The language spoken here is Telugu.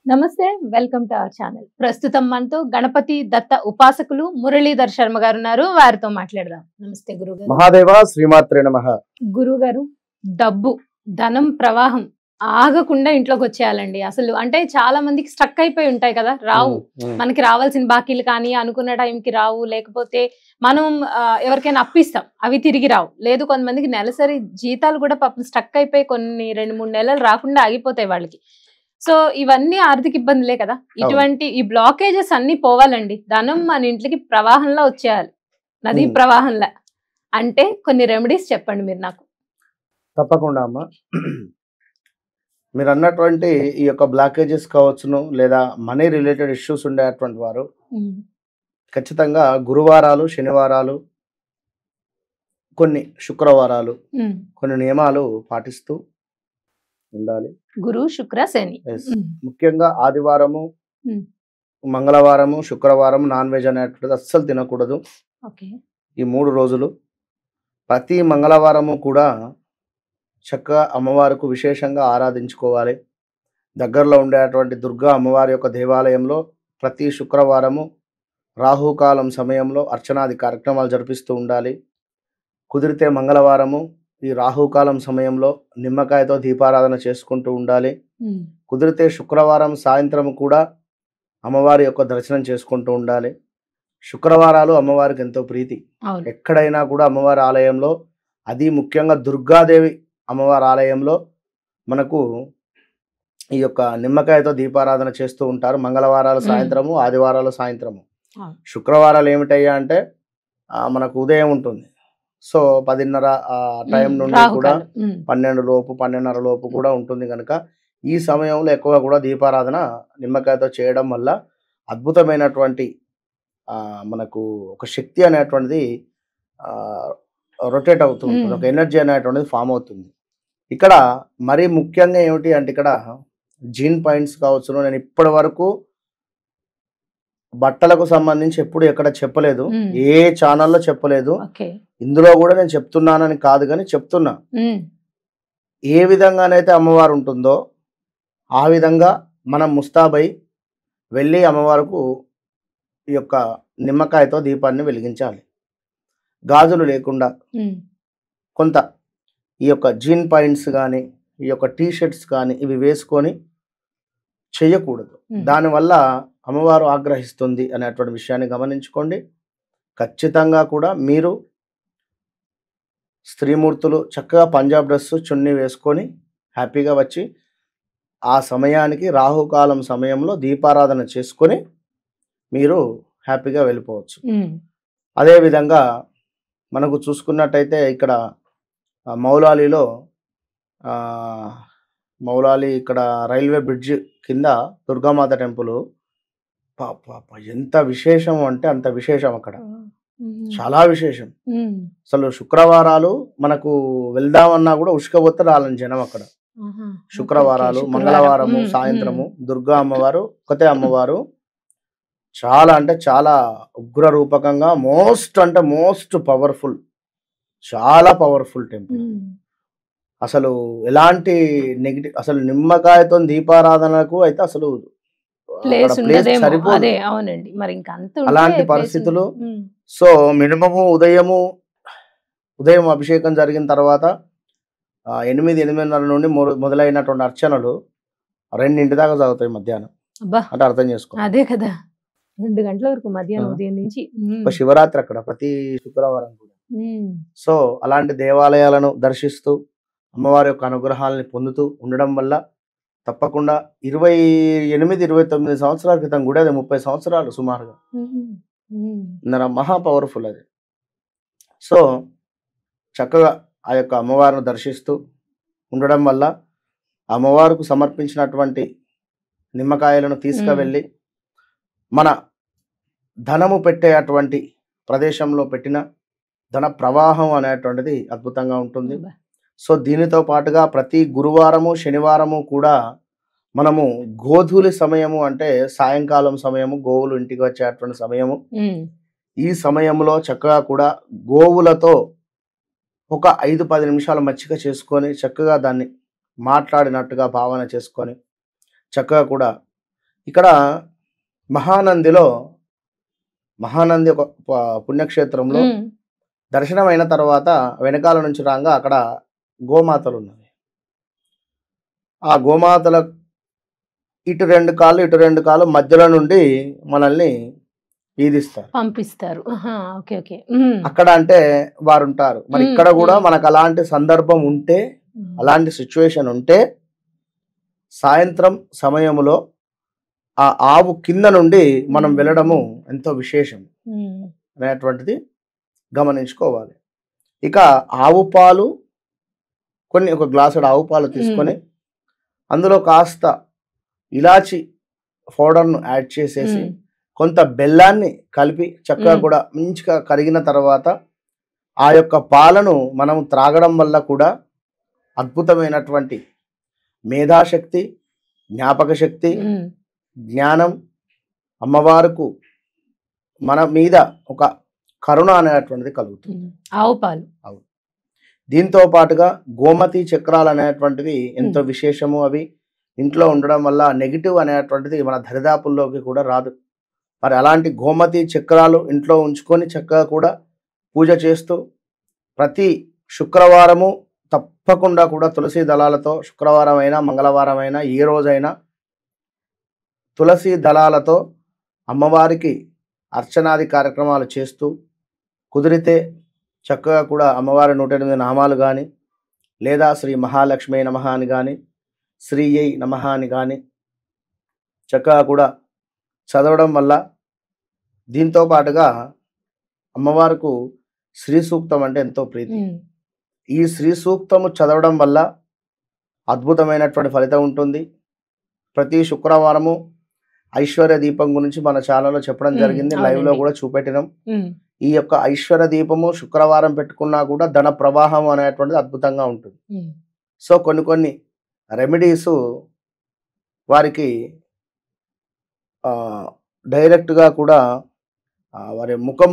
నమస్తే వెల్కమ్ టు అవర్ ఛానల్. ప్రస్తుతం మనతో గణపతి దత్త ఉపాసకులు మురళీధర్ శర్మ గారు ఉన్నారు. వారితో మాట్లాడదాం. నమస్తే గురుగారు. మహాదేవ శ్రీమాత్రే నమః. గురుగారు, డబ్బు ధనం ప్రవాహం ఆగకుండా ఇంట్లోకి వచ్చేయాలండి. అసలు అంటే చాలా మందికి స్ట్రక్ అయిపోయి ఉంటాయి కదా, రావు. మనకి రావాల్సిన బాకీలు కానీ అనుకున్న టైంకి రావు, లేకపోతే మనం ఎవరికైనా అప్పిస్తాం, అవి తిరిగి రావు. లేదు, కొంతమందికి నెలసరి జీతాలు కూడా పాపం స్ట్రక్ అయిపోయి కొన్ని 2-3 నెలలు రాకుండా ఆగిపోతాయి వాళ్ళకి. సో ఇవన్నీ ఆర్థిక ఇబ్బందులే కదా. ఇటువంటి ఈ బ్లాకేజెస్ అన్ని పోవాలండి. ధనం మన ఇంట్లోకి ప్రవాహంలో వచ్చేయాలి, నదీ ప్రవాహంలా. అంటే కొన్ని రెమెడీస్ చెప్పండి మీరు నాకు. తప్పకుండా అమ్మా. మీరు అన్నటువంటి ఈ యొక్క బ్లాకేజెస్ కావచ్చును, లేదా మనీ రిలేటెడ్ ఇష్యూస్ ఉండేటువంటి వారు ఖచ్చితంగా గురువారాలు, శనివారాలు, కొన్ని శుక్రవారాలు, కొన్ని నియమాలు పాటిస్తూ ఉండాలి. గురు, శుక్ర, శని. ముఖ్యంగా ఆదివారము, మంగళవారము, శుక్రవారం నాన్ వెజ్ అనేటువంటిది అస్సలు తినకూడదు. ఈ 3 రోజులు ప్రతి మంగళవారము కూడా చక్కగా అమ్మవారికి విశేషంగా ఆరాధించుకోవాలి. దగ్గరలో ఉండేటువంటి దుర్గా అమ్మవారి యొక్క దేవాలయంలో ప్రతి శుక్రవారము రాహుకాలం సమయంలో అర్చనాది కార్యక్రమాలు జరిపిస్తూ ఉండాలి. కుదిరితే మంగళవారము ఈ రాహుకాలం సమయంలో నిమ్మకాయతో దీపారాధన చేసుకుంటూ ఉండాలి. కుదిరితే శుక్రవారం సాయంత్రం కూడా అమ్మవారి యొక్క దర్శనం చేసుకుంటూ ఉండాలి. శుక్రవారాలు అమ్మవారికి ఎంతో ప్రీతి. ఎక్కడైనా కూడా అమ్మవారి ఆలయంలో, అది ముఖ్యంగా దుర్గాదేవి అమ్మవారి ఆలయంలో మనకు ఈ యొక్క నిమ్మకాయతో దీపారాధన చేస్తూ ఉంటారు. మంగళవారాలు సాయంత్రము, ఆదివారాలు సాయంత్రము. శుక్రవారాలు ఏమిటయ్యా అంటే మనకు ఉదయం ఉంటుంది. సో 10:30 టైం నుండి కూడా 12 లోపు 12:30 లోపు కూడా ఉంటుంది కనుక ఈ సమయంలో ఎక్కువ కూడా దీపారాధన నిమ్మకాయతో చేయడం వల్ల అద్భుతమైనటువంటి మనకు ఒక శక్తి అనేటువంటిది రొటేట్ అవుతూ ఉంటుంది, ఒక ఎనర్జీ అనేటువంటిది ఫామ్ అవుతుంది. ఇక్కడ మరీ ముఖ్యంగా ఏమిటి అంటే ఇక్కడ జీన్ పాయింట్స్ కావచ్చు. నేను ఇప్పటి వరకు బట్టలకు సంబంధించి ఎప్పుడు ఎక్కడ చెప్పలేదు, ఏ ఛానల్లో చెప్పలేదు. ఇందులో కూడా నేను చెప్తున్నానని కాదు, కానీ చెప్తున్నా. ఏ విధంగానైతే అమ్మవారు ఉంటుందో ఆ విధంగా మనం ముస్తాబై వెళ్ళి అమ్మవారికి ఈ యొక్క నిమ్మకాయతో దీపాన్ని వెలిగించాలి. గాజులు లేకుండా కొంత ఈ యొక్క జీన్ పాయింట్స్ కానీ, ఈ యొక్క టీ షర్ట్స్ కానీ ఇవి వేసుకొని చేయకూడదు. దానివల్ల అమ్మవారు ఆగ్రహిస్తుంది అనేటువంటి విషయాన్ని గమనించుకోండి. ఖచ్చితంగా కూడా మీరు స్త్రీమూర్తులు చక్కగా పంజాబ్ డ్రెస్, చున్నీ వేసుకొని హ్యాపీగా వచ్చి ఆ సమయానికి రాహుకాలం సమయంలో దీపారాధన చేసుకొని మీరు హ్యాపీగా వెళ్ళిపోవచ్చు. అదేవిధంగా మనకు చూసుకున్నట్టయితే ఇక్కడ మౌలాలీలో మౌలాలి ఇక్కడ రైల్వే బ్రిడ్జ్ కింద దుర్గామాత టెంపుల్ ఎంత విశేషం అంటే అంత విశేషం. అక్కడ చాలా విశేషం. అసలు శుక్రవారాలు మనకు వెళ్దామన్నా కూడా ఉష్కబొత్త రాలని జనం అక్కడ. శుక్రవారాలు, మంగళవారము సాయంత్రము దుర్గా అమ్మవారు ఒకతే అమ్మవారు. చాలా అంటే చాలా ఉగ్ర రూపకంగా, మోస్ట్ అంటే మోస్ట్ పవర్ఫుల్, చాలా పవర్ఫుల్ టెంపుల్. అసలు ఎలాంటి నెగిటివ్, అసలు నిమ్మకాయతో దీపారాధనకు అయితే అసలు సరిపోదు. అలాంటి పరిస్థితులు. సో మినిమము ఉదయం అభిషేకం జరిగిన తర్వాత 8-8:30 నుండి మొదలైనటువంటి అర్చనలు 2 దాకా జరుగుతాయి మధ్యాహ్నం. అంటే అర్థం చేసుకో, అదే కదా, 2 గంటల వరకు మధ్యాహ్నం ఉదయం నుంచి. శివరాత్రి అక్కడ ప్రతి శుక్రవారం కూడా. సో అలాంటి దేవాలయాలను దర్శిస్తూ అమ్మవారి యొక్క అనుగ్రహాలని పొందుతూ ఉండడం వల్ల తప్పకుండా 28-29 సంవత్సరాల క్రితం కూడా, అది 30 సంవత్సరాలు సుమారుగా, మహా పవర్ఫుల్ అది. సో చక్కగా ఆ యొక్క అమ్మవారిని దర్శిస్తూ ఉండడం వల్ల అమ్మవారికి సమర్పించినటువంటి నిమ్మకాయలను తీసుకువెళ్ళి మన ధనము పెట్టేటువంటి ప్రదేశంలో పెట్టిన ధన ప్రవాహం అనేటువంటిది అద్భుతంగా ఉంటుంది. సో దీనితో పాటుగా ప్రతి గురువారము, శనివారము కూడా మనము గోధూలి సమయము అంటే సాయంకాలం సమయము, గోవులు ఇంటికి వచ్చేటువంటి సమయము. ఈ సమయంలో చక్కగా కూడా గోవులతో ఒక 5-10 నిమిషాలు మచ్చిక చేసుకొని చక్కగా దాన్ని మాట్లాడినట్టుగా భావన చేసుకొని చక్కగా కూడా ఇక్కడ మహానందిలో మహానంది ఒక పుణ్యక్షేత్రంలో దర్శనం అయిన తర్వాత వెనకాల నుంచి రాగా అక్కడ గోమాతలు ఉన్నవి. ఆ గోమాతల ఇటు 2 కాళ్ళు ఇటు 2 కాళ్ళు మధ్యలో నుండి మనల్ని ఈదిస్తారు, పంపిస్తారు. Okay okay. అక్కడ అంటే వారు ఉంటారు. మరి ఇక్కడ కూడా మనకు అలాంటి సందర్భం ఉంటే, అలాంటి సిచ్యువేషన్ ఉంటే సాయంత్రం సమయంలో ఆ ఆవు కింద నుండి మనం వెళ్ళడము ఎంతో విశేషం అనేటువంటిది గమనించుకోవాలి. ఇక ఆవు పాలు ఒక గ్లాసుడు ఆవు పాలు తీసుకొని అందులో కాస్త ఇలాచి పౌడర్ను యాడ్ చేసేసి కొంత బెల్లాన్ని కలిపి చక్కగా కూడా మంచిగా కరిగిన తర్వాత ఆ యొక్క పాలను మనం త్రాగడం వల్ల కూడా అద్భుతమైనటువంటి మేధాశక్తి, జ్ఞాపక శక్తి, జ్ఞానం, అమ్మవారికి మన మీద ఒక కరుణ అనేటువంటిది కలుగుతుంది. ఆవు పాలు. దీంతో పాటుగా గోమతి చక్రాలు అనేటువంటివి ఎంతో విశేషము. అవి ఇంట్లో ఉండడం వల్ల నెగిటివ్ అనేటువంటిది మన దరిదాపుల్లోకి కూడా రాదు. మరి అలాంటి గోమతి చక్రాలు ఇంట్లో ఉంచుకొని చక్కగా కూడా పూజ చేస్తూ ప్రతి శుక్రవారము తప్పకుండా కూడా తులసి దళాలతో, శుక్రవారం అయినా మంగళవారం అయినా ఏ రోజైనా తులసి దళాలతో అమ్మవారికి అర్చనాది కార్యక్రమాలు చేస్తూ, కుదిరితే చక్కగా కూడా అమ్మవారి 108 నామాలు కానీ, లేదా శ్రీ మహాలక్ష్మి నమః అని కానీ, శ్రీయై నమః అని కానీ చక్కగా కూడా చదవడం వల్ల, దీంతో పాటుగా అమ్మవారికి శ్రీ సూక్తం అంటే ఎంతో ప్రీతి. ఈ శ్రీ సూక్తము చదవడం వల్ల అద్భుతమైనటువంటి ఫలితం ఉంటుంది. ప్రతి శుక్రవారము ఐశ్వర్య దీపం గురించి మన ఛానల్లో చెప్పడం జరిగింది, లైవ్లో కూడా చూపెట్టినాం. ఈ యొక్క ఐశ్వర్య దీపము శుక్రవారం పెట్టుకున్నా కూడా ధన ప్రవాహం అనేటువంటిది అద్భుతంగా ఉంటుంది. సో కొన్ని రెమెడీస్ వారికి డైరెక్ట్గా కూడా వారి ముఖం